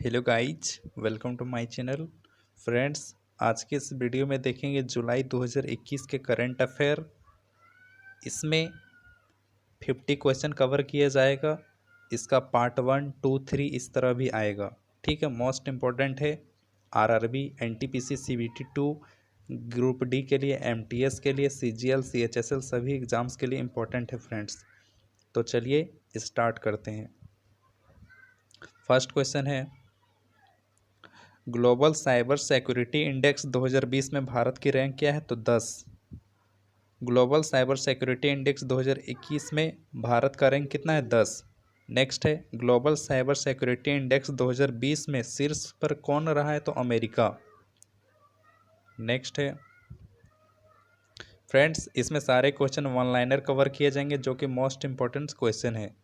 Hello guys, welcome to my channel. Friends, आज के इस वीडियो में देखेंगे जुलाई 2021 के करंट अफेयर। इसमें 50 क्वेश्चन कवर किया जाएगा। इसका पार्ट 1, 2, 3 इस तरह भी आएगा। ठीक है, मोस्ट इम्पॉर्टेंट है RRB, NTPC, CBT 2, group D के लिए, एमटीएस के लिए, सीजीएल, सीएचएसएल सभी एग्जाम्स के लिए इम्पोर्टेंट है फ्रेंड्स। तो चलिए स्टार्ट करते हैं। फर्स्ट क्वेश्चन है, ग्लोबल साइबर सिक्योरिटी इंडेक्स 2020 में भारत की रैंक क्या है? तो 10। ग्लोबल साइबर सिक्योरिटी इंडेक्स 2021 में भारत का रैंक कितना है? 10। नेक्स्ट है, ग्लोबल साइबर सिक्योरिटी इंडेक्स 2020 में शीर्ष पर कौन रहा है? तो अमेरिका। नेक्स्ट है फ्रेंड्स, इसमें सारे क्वेश्चन वन लाइनर कवर किए जाएंगे जो कि मोस्ट इंपॉर्टेंट क्वेश्चन है।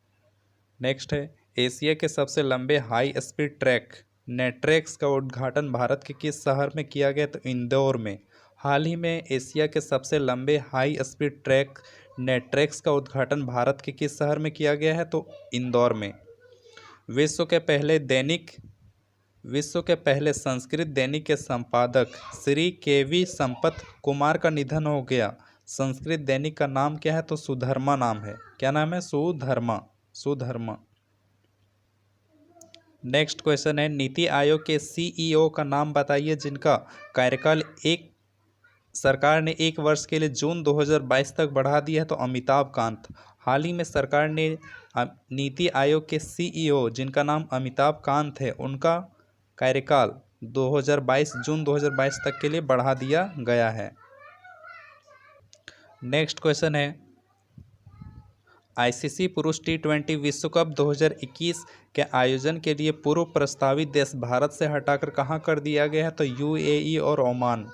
नेक्स्ट है, एशिया के सबसे लंबे हाई स्पीड ट्रैक नेट्रेक्स का उद्घाटन भारत के किस शहर में किया गया? तो इंदौर में। हाल ही में एशिया के सबसे लंबे हाई स्पीड ट्रैक नेट्रेक्स का उद्घाटन भारत के किस शहर में किया गया है? तो इंदौर में। विश्व के पहले संस्कृत दैनिक के संपादक श्री के.वी. संपत कुमार का निधन हो गया। संस्कृत दैनिक का नाम क्या है? तो सुधर्मा नाम है। क्या नाम है? सुधर्मा। नेक्स्ट क्वेश्चन है, नीति आयोग के सीईओ का नाम बताइए जिनका कार्यकाल सरकार ने 1 वर्ष के लिए जून 2022 तक बढ़ा दिया है। तो अमिताभ कांत। हाल ही में सरकार ने नीति आयोग के सीईओ जिनका नाम अमिताभ कांत है, उनका कार्यकाल 2022 जून 2022 तक के लिए बढ़ा दिया गया है। नेक्स्ट क्वेश्चन है, आईसीसी पुरुष टी20 विश्व कप 2021 के आयोजन के लिए पूर्व प्रस्तावित देश भारत से हटाकर कहां कर दिया गया है? तो यूएई और ओमान।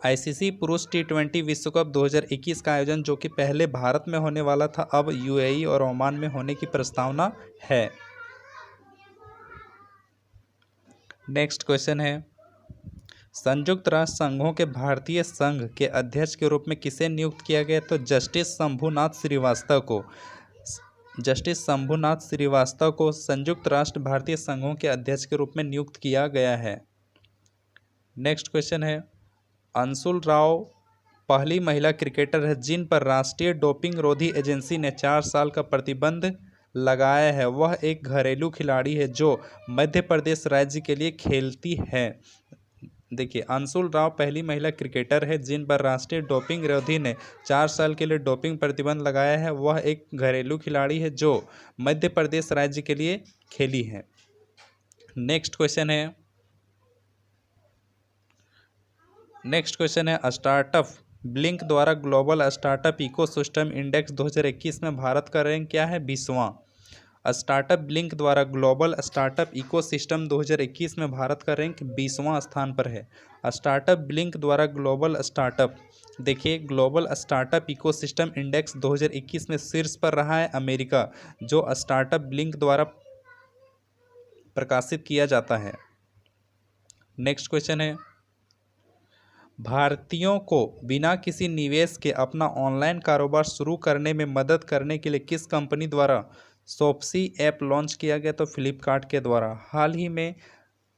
आईसीसी पुरुष टी20 विश्व कप 2021 का आयोजन जो कि पहले भारत में होने वाला था, अब यूएई और ओमान में होने की प्रस्तावना है। नेक्स्ट क्वेश्चन है, संयुक्त राष्ट्र संघों के भारतीय संघ के अध्यक्ष के रूप में किसे नियुक्त किया गया? तो जस्टिस शंभुनाथ श्रीवास्तव को संयुक्त राष्ट्र भारतीय संघों के अध्यक्ष के रूप में नियुक्त किया गया है। नेक्स्ट क्वेश्चन है, अंशुल राव पहली महिला क्रिकेटर है जिन पर राष्ट्रीय डोपिंग रोधी एजेंसी ने 4 साल का प्रतिबंध लगाया है। वह एक घरेलू खिलाड़ी है जो मध्य प्रदेश राज्य के लिए खेलती है। देखिए, अंशुल राव पहली महिला क्रिकेटर है जिन पर राष्ट्रीय डोपिंग रोधी ने 4 साल के लिए डोपिंग प्रतिबंध लगाया है। वह एक घरेलू खिलाड़ी है जो मध्य प्रदेश राज्य के लिए खेली है। नेक्स्ट क्वेश्चन है, स्टार्टअप ब्लिंक द्वारा ग्लोबल स्टार्टअप इकोसिस्टम इंडेक्स 2021 में भारत का रैंक क्या है? 20वां। स्टार्टअप ब्लिंक द्वारा ग्लोबल स्टार्टअप इकोसिस्टम 2021 में भारत का रैंक 20वां स्थान पर है। स्टार्टअप ब्लिंक द्वारा ग्लोबल स्टार्टअप इकोसिस्टम इंडेक्स 2021 में शीर्ष पर रहा है अमेरिका, जो स्टार्टअप ब्लिंक द्वारा प्रकाशित किया जाता है। नेक्स्ट क्वेश्चन है, भारतीयों को बिना किसी निवेश के अपना ऑनलाइन कारोबार शुरू करने में मदद करने के लिए किस कंपनी द्वारा शॉप्सी ऐप लॉन्च किया गया? तो फ्लिपकार्ट के द्वारा। हाल ही में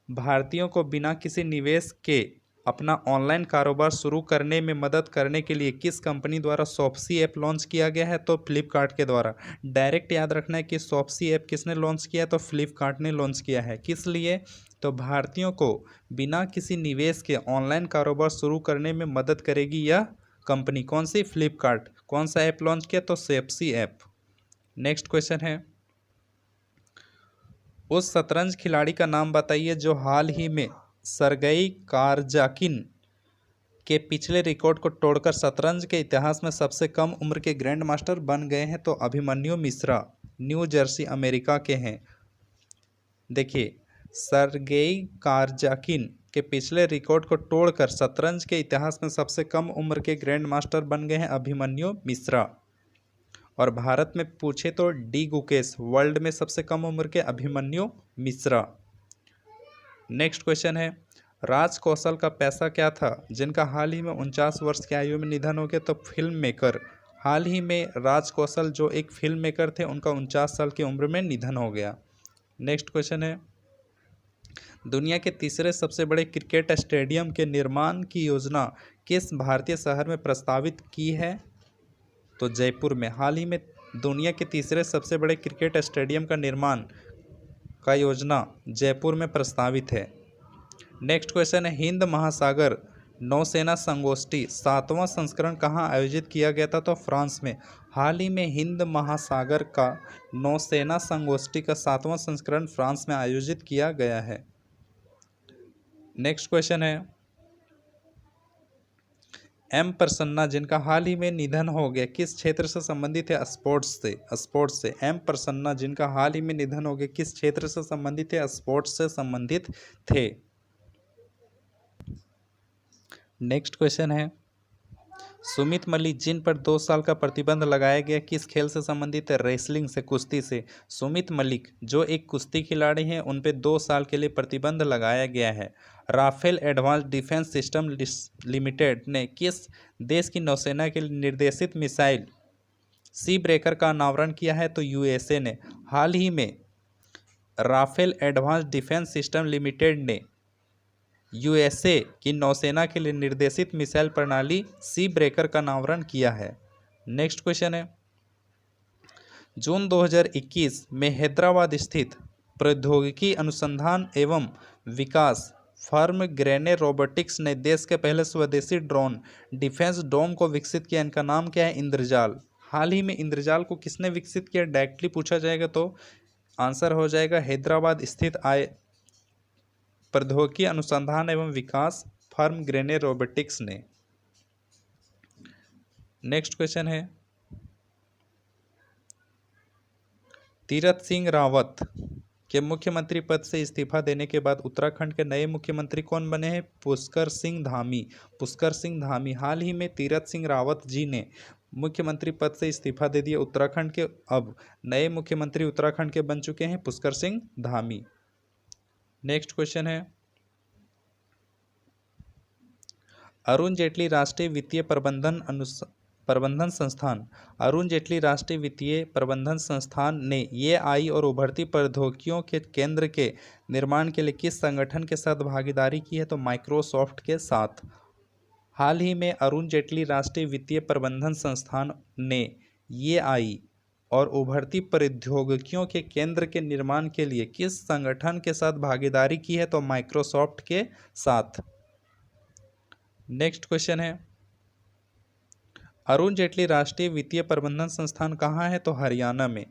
भारतीयों को बिना किसी निवेश के अपना ऑनलाइन कारोबार शुरू करने में मदद करने के लिए किस कंपनी द्वारा शॉप्सी ऐप लॉन्च किया गया है? तो फ्लिपकार्ट के द्वारा। डायरेक्ट याद रखना है कि शॉप्सी ऐप किसने लॉन्च किया? तो फ्लिपकार्ट ने लॉन्च किया है। किस लिए? तो भारतीयों को बिना किसी निवेश के ऑनलाइन कारोबार शुरू करने में मदद करेगी यह कंपनी। कौन सी? फ्लिपकार्ट। कौन सा ऐप लॉन्च किया? तो शॉप्सी ऐप। नेक्स्ट क्वेश्चन है, उस शतरंज खिलाड़ी का नाम बताइए जो हाल ही में सरगई कारजाकिन के पिछले रिकॉर्ड को तोड़कर शतरंज के इतिहास में सबसे कम उम्र के ग्रैंड मास्टर बन गए हैं। तो Abhimanyu Mishra new Jersey America के हैं। देखिए, सरगेई कारजाकिन के पिछले रिकॉर्ड को तोड़कर शतरंज के इतिहास में सबसे कम उम्र के ग्रैंड मास्टर बन गए हैं अभिमन्यु मिश्रा। और भारत में पूछे तो डी गुकेश, वर्ल्ड में सबसे कम उम्र के अभिमन्यु मिश्रा। नेक्स्ट क्वेश्चन है, राज कौशल का पैसा क्या था जिनका हाल ही में 49 वर्ष की आयु में निधन हो गया? तो फिल्म मेकर। हाल ही में राज कौशल जो एक फिल्म मेकर थे, उनका 49 साल की उम्र में निधन हो गया। नेक्स्ट क्वेश्चन है, दुनिया के तीसरे सबसे बड़े क्रिकेट स्टेडियम के निर्माण की योजना किस भारतीय शहर में प्रस्तावित की है? तो जयपुर में। हाल ही में दुनिया के तीसरे सबसे बड़े क्रिकेट स्टेडियम का निर्माण का योजना जयपुर में प्रस्तावित है। नेक्स्ट क्वेश्चन है, हिंद महासागर नौसेना संगोष्ठी 7वां संस्करण कहाँ आयोजित किया गया था? तो फ्रांस में। हाल ही में हिंद महासागर का नौसेना संगोष्ठी का 7वां संस्करण फ्रांस में आयोजित किया गया है। नेक्स्ट क्वेश्चन है, एम प्रसन्ना जिनका हाल ही में निधन हो गया किस क्षेत्र से संबंधित है? स्पोर्ट्स से। एम प्रसन्ना जिनका हाल ही में निधन हो गया किस क्षेत्र से संबंधित है? स्पोर्ट्स से संबंधित थे। नेक्स्ट क्वेश्चन है, सुमित मलिक जिन पर 2 साल का प्रतिबंध लगाया गया किस खेल से संबंधित है? रेसलिंग से, कुश्ती से। सुमित मलिक जो एक कुश्ती खिलाड़ी हैं उन पे 2 साल के लिए प्रतिबंध लगाया गया है। Rafael advance defence system limited ने किस देश की नौसेना के लिए निर्देशित मिसाइल सी ब्रेकर का अनावरण किया है? तो यूएसए ने। हाल ही में Rafael advance defence system limited ने यूएसए की नौसेना के लिए निर्देशित मिसाइल प्रणाली सी ब्रेकर का अनावरण किया है। नेक्स्ट क्वेश्चन है, जून 2021 में हैदराबाद स्थित प्रौद्योगिकी अनुसंधान एवं विकास फर्म ग्रेने रोबोटिक्स ने देश के पहले स्वदेशी ड्रोन डिफेंस डोम को विकसित किया। इनका नाम क्या है? इंद्रजाल। हाल ही में इंद्रजाल को किसने विकसित किया? डायरेक्टली पूछा जाएगा तो आंसर हो जाएगा हैदराबाद स्थित प्रौद्योगिकी अनुसंधान एवं विकास फर्म ग्रेने रोबोटिक्स ने। नेक्स्ट क्वेश्चन है, तीरथ सिंह रावत के मुख्यमंत्री पद से इस्तीफा देने के बाद उत्तराखंड के नए मुख्यमंत्री कौन बने हैं? पुष्कर सिंह धामी। पुष्कर सिंह धामी। हाल ही में तीरथ सिंह रावत जी ने मुख्यमंत्री पद से इस्तीफा दे दिया उत्तराखंड के। अब नए मुख्यमंत्री उत्तराखंड के बन चुके हैं पुष्कर सिंह धामी। नेक्स्ट क्वेश्चन है, अरुण जेटली राष्ट्रीय वित्तीय प्रबंधन संस्थान अरुण जेटली राष्ट्रीय वित्तीय प्रबंधन संस्थान ने एआई और उभरती प्रौद्योगिकियों के केंद्र के निर्माण के लिए किस संगठन के साथ भागीदारी की है? तो माइक्रोसॉफ्ट के साथ। हाल ही में अरुण जेटली राष्ट्रीय वित्तीय प्रबंधन संस्थान ने एआई और उभरती प्रौद्योगिकियों के केंद्र के निर्माण के लिए किस संगठन के साथ भागीदारी की है? तो माइक्रोसॉफ्ट के साथ। नेक्स्ट क्वेश्चन है, अरुण जेटली राष्ट्रीय वित्तीय प्रबंधन संस्थान कहाँ है? तो हरियाणा में।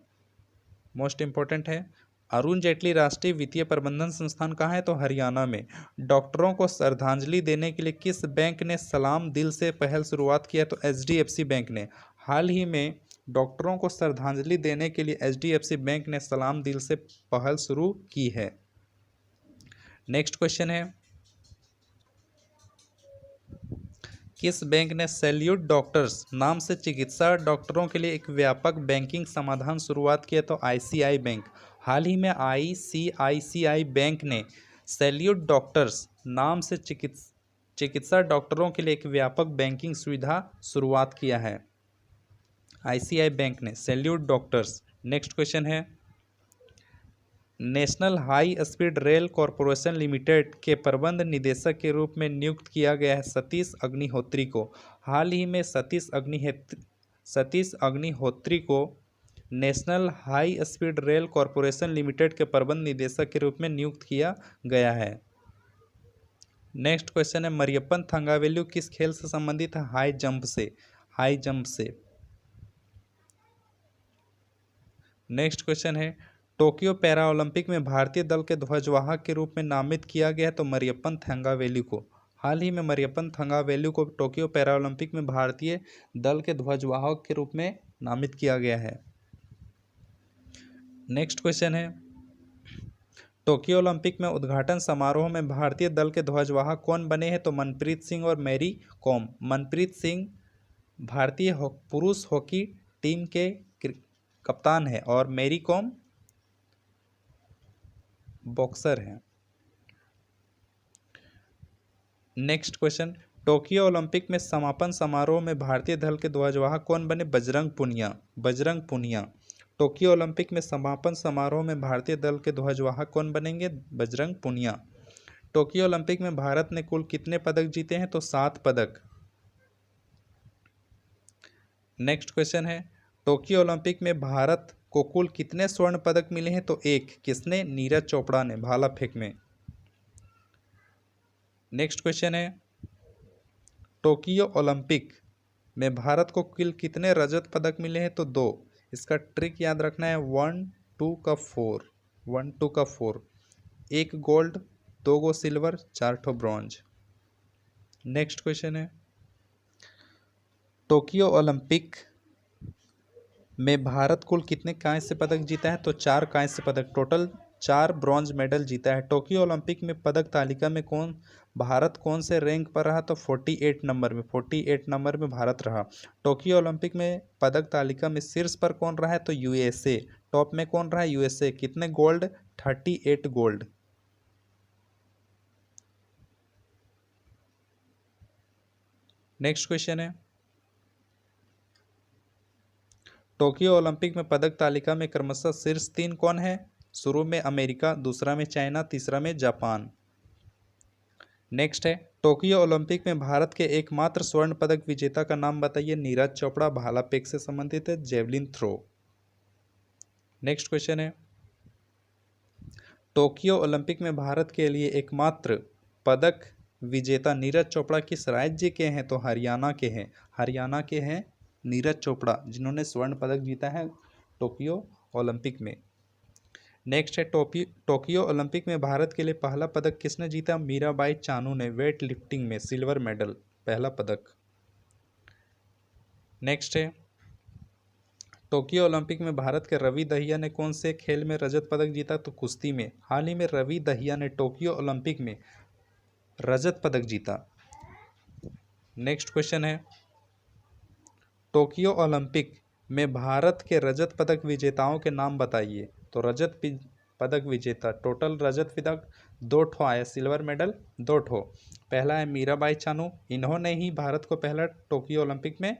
मोस्ट इंपॉर्टेंट है, अरुण जेटली राष्ट्रीय वित्तीय प्रबंधन संस्थान कहाँ है? तो हरियाणा में। डॉक्टरों को श्रद्धांजलि देने के लिए किस बैंक ने सलाम दिल से पहल शुरुआत किया? तो एचडीएफसी बैंक ने। हाल ही में डॉक्टरों को श्रद्धांजलि देने के लिए एचडीएफसी बैंक ने सलाम दिल से पहल शुरू की है। नेक्स्ट क्वेश्चन है, किस बैंक ने सैल्यूट डॉक्टर्स नाम से चिकित्सा डॉक्टरों के लिए एक व्यापक बैंकिंग समाधान शुरुआत किया? तो आईसीआई बैंक। हाल ही में आईसीआईसीआई बैंक ने सैल्यूट डॉक्टर्स नाम से चिकित्सा डॉक्टरों के लिए एक व्यापक बैंकिंग सुविधा शुरुआत किया है। आईसीआई बैंक ने सैल्यूट डॉक्टर्स। नेक्स्ट क्वेश्चन है, national high speed rail corporation limited के प्रबंध निदेशक के रूप में नियुक्त किया गया है सतीश अग्निहोत्री को। हाल ही में सतीश अग्निहोत्री को national high speed rail corporation limited के प्रबंध निदेशक के रूप में नियुक्त किया गया है। नेक्स्ट क्वेश्चन है, मरियप्पन थंगावेलु किस खेल से संबंधित है? हाई जंप से। नेक्स्ट क्वेश्चन है, टोक्यो पैरा ओलंपिक में भारतीय दल के ध्वजवाहक के रूप में नामित किया गया तो मरियप्पन थंगावेलु को। हाल ही में मरियप्पन थंगावेलु को टोक्यो पैरा ओलंपिक में भारतीय दल के ध्वजवाहक के रूप में नामित किया गया है। नेक्स्ट क्वेश्चन है, टोक्यो ओलंपिक में उद्घाटन समारोह में भारतीय दल के ध्वजवाहक कौन बने हैं? तो मनप्रीत सिंह और मैरी कॉम। मनप्रीत सिंह भारतीय पुरुष हॉकी टीम के कप्तान है और मैरी कॉम बॉक्सर हैं। नेक्स्ट क्वेश्चन, टोक्यो ओलंपिक में समापन समारोह में भारतीय दल के ध्वजवाहक कौन बने? बजरंग पुनिया। टोक्यो ओलंपिक में समापन समारोह में भारतीय दल के ध्वजवाहक कौन बनेंगे? बजरंग पुनिया। टोक्यो ओलंपिक में भारत ने कुल कितने पदक जीते हैं? तो 7 पदक। नेक्स्ट क्वेश्चन है, टोक्यो ओलंपिक में भारत को कुल कितने स्वर्ण पदक मिले हैं? तो 1। किसने? नीरज चोपड़ा ने, भाला फेंक में। नेक्स्ट क्वेश्चन है, टोक्यो ओलंपिक में भारत को कुल कितने रजत पदक मिले हैं? तो 2। इसका ट्रिक याद रखना है 1 2 का 4, 1 2 का 4। 1 गोल्ड, 2 गो सिल्वर, 4 ठो ब्रॉन्ज। नेक्स्ट क्वेश्चन है, टोक्यो ओलंपिक में भारत कुल कितने कांस्य पदक जीता है? तो 4 कांस्य पदक, टोटल 4 ब्रॉन्ज मेडल जीता है। टोक्यो ओलंपिक में पदक तालिका में भारत कौन से रैंक पर रहा? तो 48 नंबर में, 48 नंबर में भारत रहा। टोक्यो ओलंपिक में पदक तालिका में शीर्ष पर कौन रहा है? तो यूएसए। टॉप में कौन रहा है? यूएसए। कितने गोल्ड? 38 गोल्ड। नेक्स्ट क्वेश्चन है, टोक्यो ओलंपिक में पदक तालिका में क्रमशः शीर्ष 3 कौन है? शुरू में अमेरिका, दूसरा में चाइना, तीसरा में जापान। नेक्स्ट है, टोक्यो ओलंपिक में भारत के एकमात्र स्वर्ण पदक विजेता का नाम बताइए। नीरज चोपड़ा, भाला फेंक से संबंधित है, जेवलिन थ्रो। नेक्स्ट क्वेश्चन है, टोक्यो ओलंपिक में भारत के लिए एकमात्र पदक विजेता नीरज चोपड़ा किस राज्य के हैं? तो हरियाणा के हैं, हरियाणा के हैं नीरज चोपड़ा, जिन्होंने स्वर्ण पदक जीता है टोक्यो ओलंपिक में। नेक्स्ट है, टोक्यो ओलंपिक में भारत के लिए पहला पदक किसने जीता? मीराबाई चानू ने, वेट लिफ्टिंग में सिल्वर मेडल, पहला पदक। नेक्स्ट है, टोक्यो ओलंपिक में भारत के रवि दहिया ने कौन से खेल में रजत पदक जीता? तो कुश्ती में। हाल ही में रवि दहिया ने टोक्यो ओलंपिक में रजत पदक जीता। नेक्स्ट क्वेश्चन है, टोक्यो ओलंपिक में भारत के रजत पदक विजेताओं के नाम बताइए। तो रजत पदक विजेता, टोटल रजत पदक 2 ठो आया, सिल्वर मेडल 2 ठो। पहला है मीराबाई चानू, इन्होंने ही भारत को पहला टोक्यो ओलंपिक में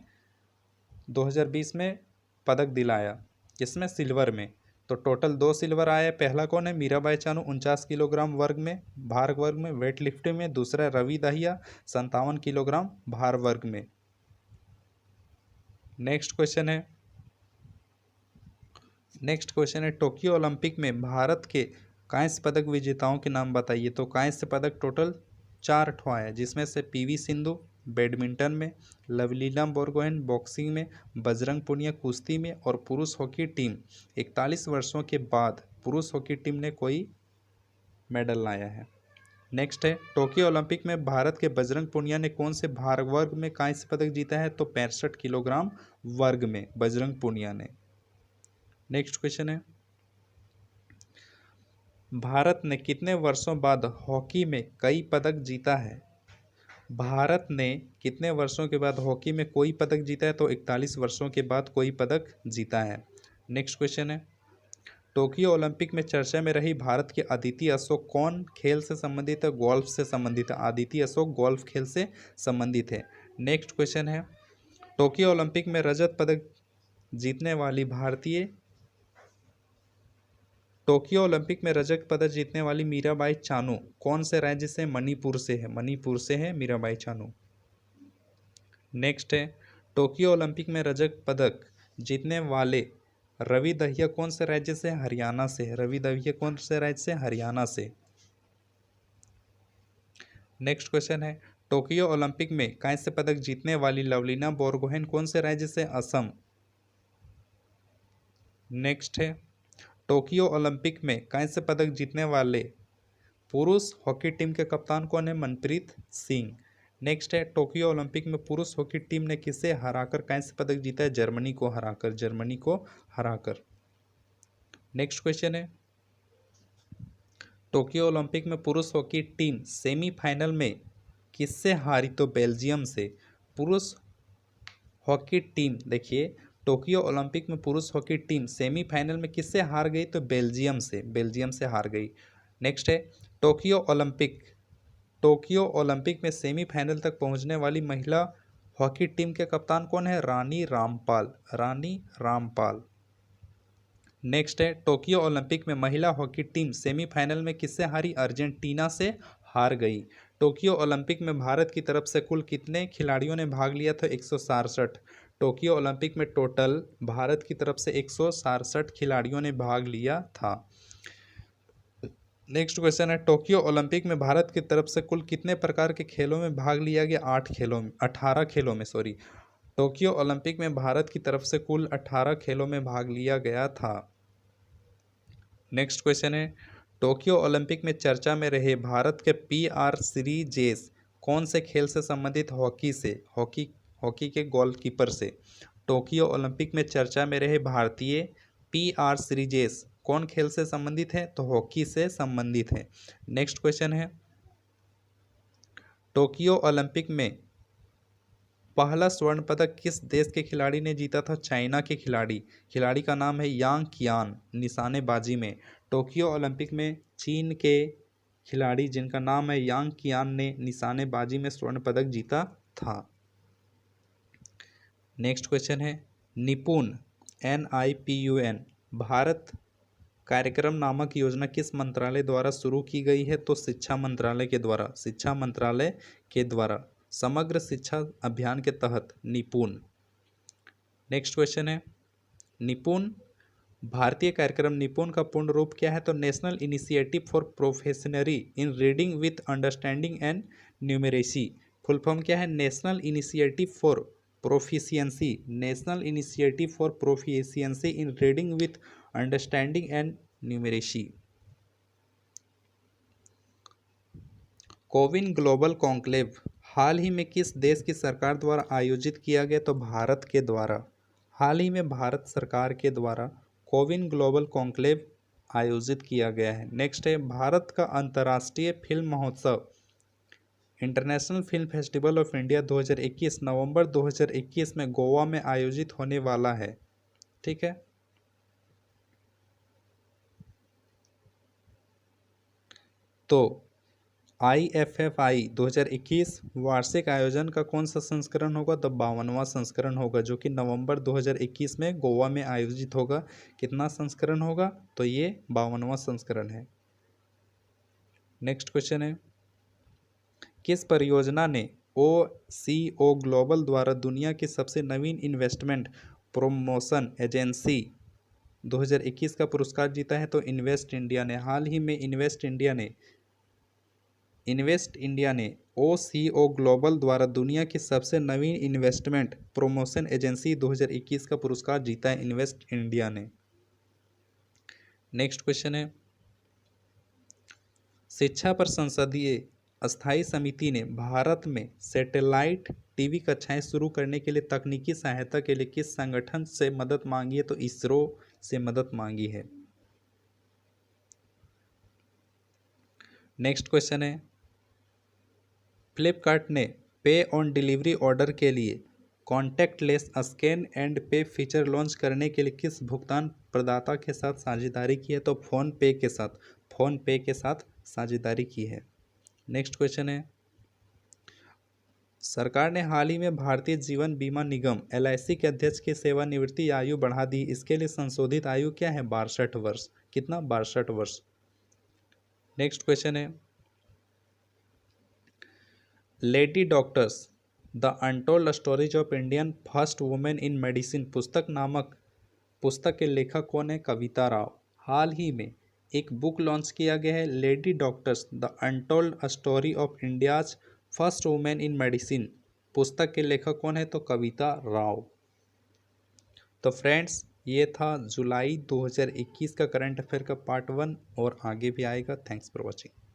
2020 में पदक दिलाया, किसमें? सिल्वर में। तो टोटल 2 सिल्वर आए। पहला कौन है? मीराबाई चानू, 49 किलोग्राम वर्ग में, भार वर्ग में, वेट लिफ्टिंग में। दूसरा रवि दहिया, 57 किलोग्राम भार वर्ग में। नेक्स्ट क्वेश्चन है, टोक्यो ओलंपिक में भारत के कांस्य पदक विजेताओं के नाम बताइए। तो कांस्य पदक टोटल 4 ठो आए, जिसमें से पीवी सिंधु बैडमिंटन में, लवलीना बोरगोहेन बॉक्सिंग में, बजरंग पुनिया कुश्ती में, और पुरुष हॉकी टीम 41 वर्षों के बाद पुरुष हॉकी टीम ने कोई मेडल लाया है। नेक्स्ट है, टोक्यो ओलंपिक में भारत के बजरंग पुनिया ने कौन से भार वर्ग में कांस्य पदक जीता है? तो 65 किलोग्राम वर्ग में बजरंग पुनिया ने। नेक्स्ट क्वेश्चन है, भारत ने कितने वर्षों बाद हॉकी में कई पदक जीता है? भारत ने कितने वर्षों के बाद हॉकी में कोई पदक जीता है? तो 41 वर्षों के बाद कोई पदक जीता है। नेक्स्ट क्वेश्चन है, टोक्यो ओलंपिक में चर्चा में रही भारत के अदिति अशोक कौन खेल से संबंधित है? गोल्फ से संबंधित है। अदिति अशोक गोल्फ खेल से संबंधित है। नेक्स्ट क्वेश्चन है, टोक्यो ओलंपिक में रजत पदक जीतने वाली टोक्यो ओलंपिक में रजत पदक जीतने वाली मीराबाई चानू कौन से राज्य से? मणिपुर से है, मणिपुर से है मीराबाई चानू। नेक्स्ट है, टोक्यो ओलंपिक में रजत पदक जीतने वाले रवि दहिया कौन से राज्य से? हरियाणा से है, रवि दहिया कौन से राज्य से? हरियाणा से। नेक्स्ट क्वेश्चन है, टोक्यो ओलंपिक में कांस्य पदक जीतने वाली लवलीना बोरगोहेन कौन से राज्य से? असम। नेक्स्ट है, टोक्यो ओलंपिक में कांस्य पदक जीतने वाले पुरुष हॉकी टीम के कप्तान कौन है? मनप्रीत सिंह। नेक्स्ट है, टोक्यो ओलंपिक में पुरुष हॉकी टीम ने किसे हराकर कांस्य पदक जीता है? जर्मनी को हराकर, जर्मनी को हराकर। नेक्स्ट क्वेश्चन है, टोक्यो ओलंपिक में पुरुष हॉकी टीम सेमीफाइनल में किससे हारी? तो बेल्जियम से। पुरुष हॉकी टीम, देखिए टोक्यो ओलंपिक में पुरुष हॉकी टीम सेमीफाइनल में किससे हार गई? तो बेल्जियम से, बेल्जियम से हार गई। नेक्स्ट है, टोक्यो ओलंपिक में सेमीफाइनल तक पहुंचने वाली महिला हॉकी टीम के कप्तान कौन है? रानी रामपाल, रानी रामपाल। नेक्स्ट है टोक्यो ओलंपिक में महिला हॉकी टीम सेमीफाइनल में किससे हारी? अर्जेंटीना से हार गई। टोक्यो ओलंपिक में भारत की तरफ से कुल कितने खिलाड़ियों ने भाग लिया था? 167। टोक्यो ओलंपिक में टोटल भारत की तरफ से 167 खिलाड़ियों ने भाग लिया था। नेक्स्ट क्वेश्चन है टोक्यो ओलंपिक में भारत की तरफ से कुल कितने प्रकार के खेलों में भाग लिया गया? 18 खेलों में, सॉरी। टोक्यो ओलंपिक में भारत की तरफ से कुल 18 खेलों में भाग लिया गया था। नेक्स्ट क्वेश्चन है टोक्यो ओलंपिक में चर्चा में रहे भारत के PR सीरीजेस कौन से खेल से संबंधित? हॉकी के गोलकीपर से। टोक्यो ओलंपिक में चर्चा में रहे भारतीय PR सीरीजेस कौन खेल से संबंधित है? तो हॉकी से संबंधित है। नेक्स्ट क्वेश्चन है टोक्यो ओलंपिक में पहला स्वर्ण पदक किस देश के खिलाड़ी ने जीता था? चाइना के खिलाड़ी का नाम है यांग कियान। निशानेबाजी में टोक्यो ओलंपिक में चीन के खिलाड़ी जिनका नाम है यांग कियान ने निशानेबाजी में स्वर्ण पदक जीता था। नेक्स्ट क्वेश्चन है निपुण NIPUN भारत कार्यक्रम नामक योजना किस मंत्रालय द्वारा शुरू की गई है? तो शिक्षा मंत्रालय के द्वारा समग्र शिक्षा अभियान के तहत निपुण। नेक्स्ट क्वेश्चन है निपुण भारतीय कार्यक्रम निपुण का पूर्ण रूप क्या है? तो national initiative for proficiency in reading with understanding and numeracy. Full form क्या है? National initiative for proficiency in reading with understanding and numeracy. CoWIN global conclave हाल ही में किस देश की सरकार द्वारा आयोजित किया गया? तो भारत के द्वारा। हाल ही में भारत सरकार के द्वारा कोविन ग्लोबल कॉन्क्लेव आयोजित किया गया है। नेक्स्ट है भारत का अंतर्राष्ट्रीय फिल्म महोत्सव international film festival of India 2021 नवंबर 2021 में गोवा में आयोजित होने वाला है। ठीक है, तो IFFI 2021 वार्षिक आयोजन का कौन सा संस्करण होगा? तो 52वां संस्करण होगा, जो कि नवंबर 2021 में गोवा में आयोजित होगा। कितना संस्करण होगा? तो ये 52वां संस्करण है। नेक्स्ट क्वेश्चन है किस परियोजना ने OCO ग्लोबल द्वारा दुनिया की सबसे नवीन इन्वेस्टमेंट प्रमोशन एजेंसी 2021 का पुरस्कार जीता है? तो इन्वेस्ट इंडिया ने। हाल ही में इन्वेस्ट इंडिया ने OCO ग्लोबल द्वारा दुनिया की सबसे नवीन इन्वेस्टमेंट प्रमोशन एजेंसी 2021 का पुरस्कार जीता है इन्वेस्ट इंडिया ने। नेक्स्ट क्वेश्चन है शिक्षा पर संसदीय स्थायी समिति ने भारत में सैटेलाइट टीवी कक्षाएं शुरू करने के लिए तकनीकी सहायता के लिए किस संगठन से मदद मांगी है? तो इसरो से मदद मांगी है। नेक्स्ट क्वेश्चन है फ्लिपकार्ट ने पे ऑन डिलीवरी ऑर्डर के लिए contactless scan and pay feature launch करने के लिए किस भुगतान प्रदाता के साथ साझेदारी की है? तो फोन पे के साथ साझेदारी की है। नेक्स्ट क्वेश्चन है सरकार ने हाल ही में भारतीय जीवन बीमा निगम LIC के अध्यक्ष की सेवानिवृत्ति आयु बढ़ा दी। इसके लिए संशोधित आयु क्या है? 62 वर्ष। कितना? 62 वर्ष। नेक्स्ट क्वेश्चन है lady doctors the untold stories of Indian first women in medicine पुस्तक के लेखक कौन है? कविता राव। हाल ही में एक बुक लॉन्च किया गया है lady doctors the untold story of India's first women in medicine. पुस्तक के लेखक कौन है? तो कविता राव। तो फ्रेंड्स ये था जुलाई 2021 का करंट अफेयर का पार्ट 1 और आगे भी आएगा। Thanks for watching.